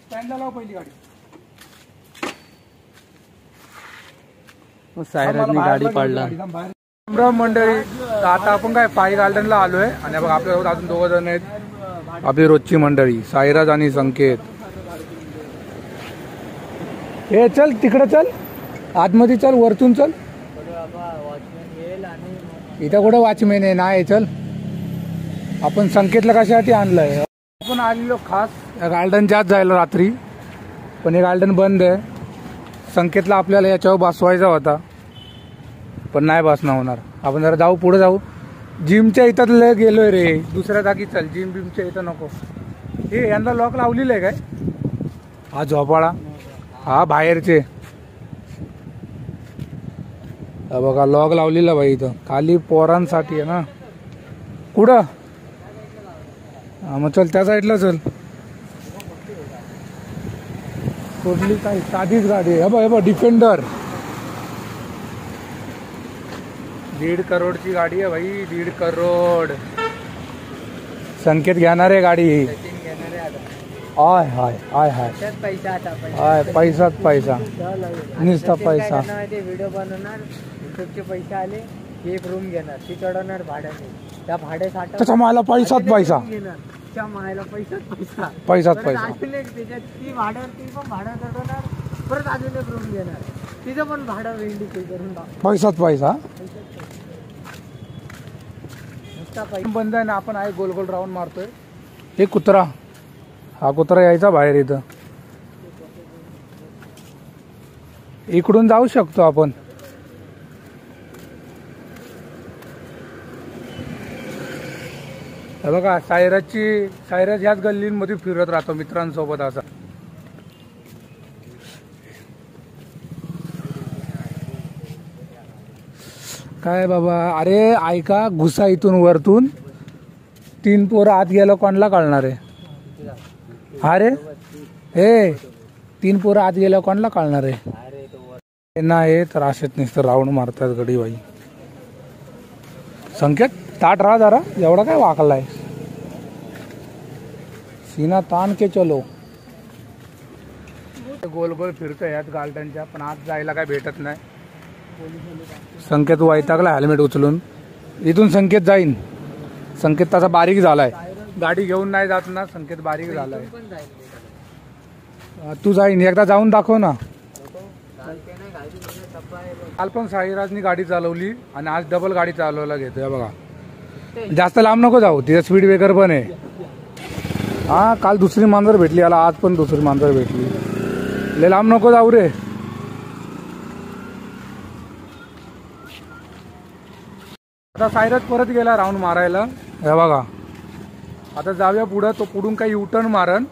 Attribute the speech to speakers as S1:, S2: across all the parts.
S1: स्टँडला लाव पहिली गाडी.
S2: सायराजनी गाडी पाडला.
S1: राम मंडळी, आता आपण काय पाय गार्डनला आलोय आणि बघ आपल्यासोबत अजून 2 जण आहेत. आपली रोजची मंडळी सायराज आणि संकेत. हे चल तिकडे चल, आतमध्ये चल, वरतून चल. इथं कुठं वॉचमॅन आहे? नाही चल. आपण संकेतला कशासाठी आणलंय? आपण आलेलो खास गार्डनच्याच जायला रात्री, पण हे गार्डन बंद आहे. संकेतला आपल्याला याच्यावर बसवायचा होता, पण नाही बसणं होणार. आपण जरा जाऊ, पुढे जाऊ. जिमच्या इथं गेलोय रे, दुसऱ्या जागी चल. जिम बिमच्या इथं नको. हे यंदा लॉक लावलेलं आहे काय? हा झोपाळा, हा बाहेरचे. बघा लॉक लावलेला बाई इथं, खाली पोरांसाठी आहे ना. कुठं? हा मग चल त्या साईडला चल. कुठली काही साधीच गाडी आहे. हे बघ डिफेंडर, 1.5 करोडची गाडी आहे भाई, 1.5 करोड. संकेत घेणार आहे गाडी. आय हाय आय हाय हाय, पैसाच पैसा, नुसता पैसा.
S2: व्हिडिओ बनवणार, युट्यूबचे पैसे आले, एक रूम घेणार, ती चढवणार भाड्याने. त्या भाड्यासाठी
S1: त्याच्या मायला पैसाच पैसा,
S2: त्या मायला पैसाच पैसा,
S1: पैसाच पैसा.
S2: त्याच्यात ती भाड्यावर, ती पण भाडं चढवणार, परत अजून एक रूम घेणार, तिचं पण भाडं वेंडी पे करून
S1: पैसाच पैसा. बंद आहे ना, आपण आहे गोल गोल राऊंड मारतोय. हे कुत्रा, हा कुत्रा यायचा बाहेर. इथं इकडून जाऊ शकतो आपण. हे बघा सायराज ह्याच गल्लींमध्ये फिरत राहतो मित्रांसोबत. असा काय बाबा, अरे ऐका, घुसा इथून वरतून. 3 पोरं आत गेलं, कोणाला कळणार आहे? अरे हे 3 पोरं आत गेलं, कोणाला कळणार आहे? नाही तर असेच नुसतं राऊंड मारतात गडी बाई. संकेत ताट राहा जरा, एवढा काय वाकलाय? सीना ताण के चलो. गोल गोल फिरतोय यात गार्डनच्या, पण आत जायला काय भेटत नाही. संकेत वैतागला हेल्मेट उचलून. इथून संकेत जाईन. संकेत तसा बारीक झालाय, गाडी घेऊन नाही जात ना. संकेत बारीक झालाय. तू जाईन, एकदा जाऊन दाखव ना. काल पण साईराजनी गाडी चालवली आणि आज डबल गाडी चालवायला घेतोय. बघा जास्त लांब नको जाऊ, तिथे स्पीड ब्रेकर पण आहे. हा काल दुसरी मांजर भेटली याला, आज पण दुसरी मांजर भेटली. लय लांब नको जाऊ रे. आता सायराज परत गेला राऊंड मारायला. हे बघा आता जाऊया पुढं. तो पुढून काही युटर्न मारन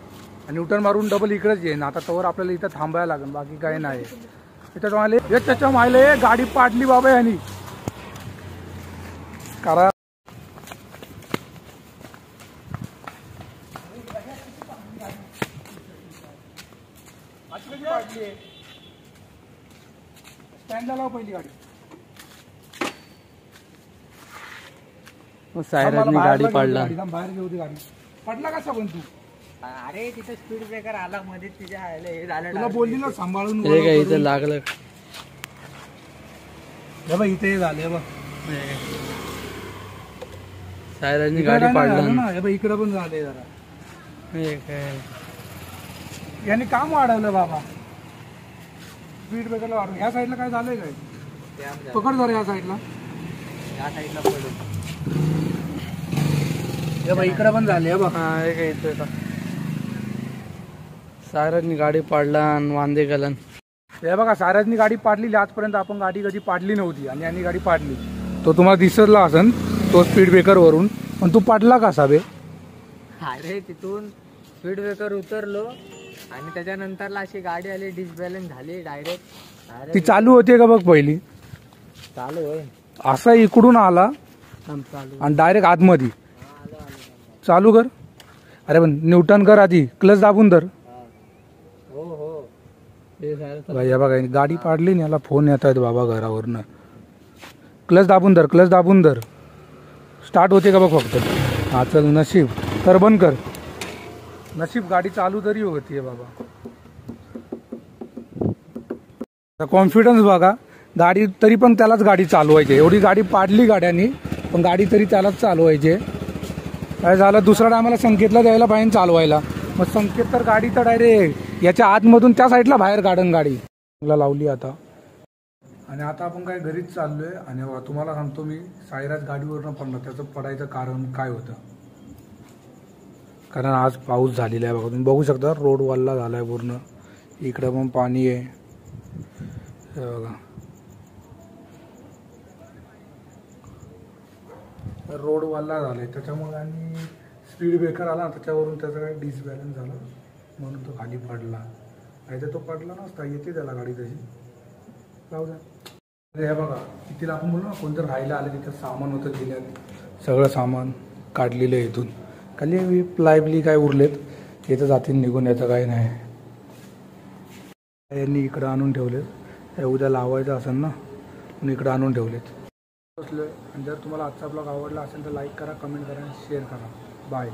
S1: आणि युटर्न मारून डबल इकडेच येईन. आता तोवर आपल्याला इथं थांबायला लागेल, बाकी काही नाही. इथं माले त्याच्या मायले गाडी पाडली बाबा यांनी. करा स्टँडला लाव पहिली गाडी.
S2: सायराजनी गाडी पाडला.
S1: बाहेर घेऊ दे गाडी. पडला कसा पण तू?
S2: अरे तिथे स्पीड ब्रेकर आला मध्ये, तिच्या हे झालं.
S1: तुला बोलली ना सांभाळून.
S2: हे काय इथं लागलं.
S1: हे बघ इथे झाले बघ.
S2: सायराजनी गाडी पाडला
S1: ना. हे बघ इकडे पण झाले जरा.
S2: हे काय
S1: यांनी काम वाढवलं बाबा. स्पीड ब्रेकरला वाढवलं. ह्या साईडला काय झालंय काय? पकड जरा या साईडला.
S2: या साईडला पडून
S1: इकडे पण झाले बघ.
S2: हे काय इथं सायराजनी गाडी पाडला आणि वांदे घालन.
S1: हे बघा सायराजनी गाडी पाडलेली. आजपर्यंत आपण गाडी कधी पाडली नव्हती आणि यांनी गाडी पाडली. तो तुम्हाला दिसला असन तो स्पीड ब्रेकर वरून, पण तू पाडला कसा बे?
S2: अरे तिथून स्पीड ब्रेकर उतरलो आणि त्याच्यानंतरला अशी गाडी आली, डिसबॅलन्स झाली डायरेक्ट.
S1: ती चालू होती का बघ पहिली?
S2: चालू होय.
S1: असा इकडून आला आणि डायरेक्ट आतमध्ये चालू कर. अरे पण न्यूटन कर आधी, क्लच दाबून धर.
S2: हो हो.
S1: बघा गाडी पाडली ना, याला फोन येत आहेत बाबा घरावरनं. क्लच दाबून धर, क्लच दाबून धर. स्टार्ट होते का बघ फक्त. हा चल नशीब तर बंद कर. नशीब गाडी चालू तरी होतीये बाबा. कॉन्फिडन्स बघा. गाडी तरी पण त्यालाच गाडी चालवायची. एवढी गाडी पाडली गाड्यांनी पण गाडी तरी त्यालाच चालवायची. काय झालं दुसऱ्या टायमाला संकेतला द्यायला पाहिजे चालवायला. मग संकेत तर गाडी तर डायरेक्ट याच्या आतमधून त्या साईडला बाहेर काढून गाडी लावली आता. आणि आता आपण काय घरीच चाललोय. आणि तुम्हाला सांगतो मी साईराज गाडीवरनं पडलं. त्याचं पडायचं कारण काय होतं. कारण आज पाऊस झालेला आहे बघा. तुम्ही बघू शकता रोड वल्ला झाला आहे पूर्ण. इकडे पण पाणी आहे बघा. रोड वल्ला झाला आहे त्याच्यामुळे. आणि स्पीड ब्रेकर आला त्याच्यावरून त्याचा काही डिसबॅलन्स झाला म्हणून तो खाली पडला. नाही तर तो पडला नसता. येते त्याला गाडी तशी. जाऊ द्या. हे बघा तिला आपण बोललो ना कोणतं राहायला आलं तिथं सामान होतं जिल्ह्यात. सगळं सामान काढलेलं आहे इथून. खाली प्लायबली काय उरलेत येतं जातील निघून. याचं काही नाही. यांनी इकडं आणून ठेवलेत. उद्या लावायचं असेल ना म्हणून इकडं आणून ठेवलेत. आणि जर तुम्हाला आजचा ब्लॉग आवडला असेल तर लाईक करा, कमेंट करा आणि शेअर करा. बाय.